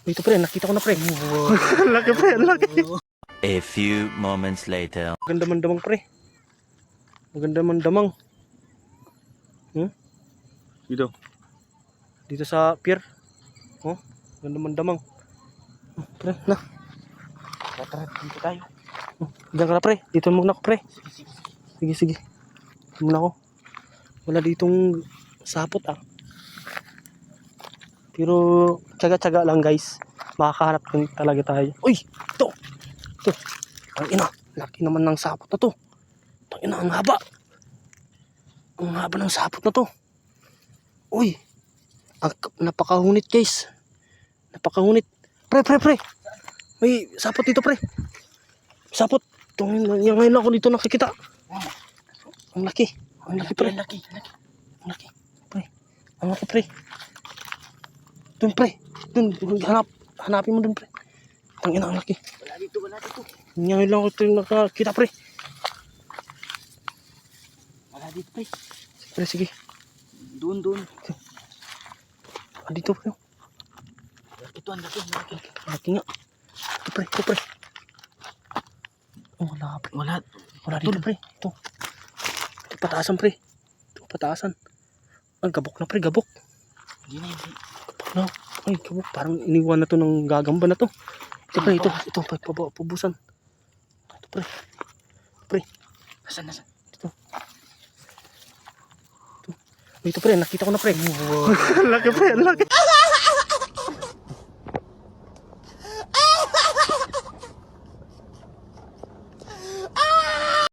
Ito pre, nakita ko na pre. Laki pre, laki. A few moments later. Maganda mandamang pre. Maganda mandamang. Dito. Dito sa pier. Oh, maganda mandamang. Pre, na. Tara, dito tayo. Diyan ka na pre. Dito muna ako pre. Sige, sige. Dito muna ako. Wala ditong sapot ah. Pero tsaga-tsaga lang guys. Makakahanap din talaga tayo. Uy! Ito! Ito! Ang ina! Laki naman ng sapot na to. Ang ina, ang haba! Ang haba ng sapot na to. Uy! Napakahunit guys. Napakahunit. Pre, pre, pre! May sapot dito pre. Sapot. Yung ngayon lang ako dito nakikita. Ang laki. Ang laki pre. Ang laki. Ang laki. Pre. Ang laki pre. Dun pre. Dun. Hanapin mo dun pre. Ang ina ang laki. Wala dito. Ngayon lang ako ito yung nakakita pre. Wala dito, pre. Pre sige. Doon. Dito pre. Ito, ang laki. Ang laki nga. Ito pre. Oh wala pre. Wala dito pre. Ito pataasan pre. Ito pataasan. Ang gabok na pre. Gabok. Hindi na yun, pre. No. Ay, gabok. Parang iniwan na to ng gagamba na to. Ito pre. Ito pabusan. Ito pre. Pre. Nasaan? Ito pre. Nakita ko na pre. Laki pre. Laki.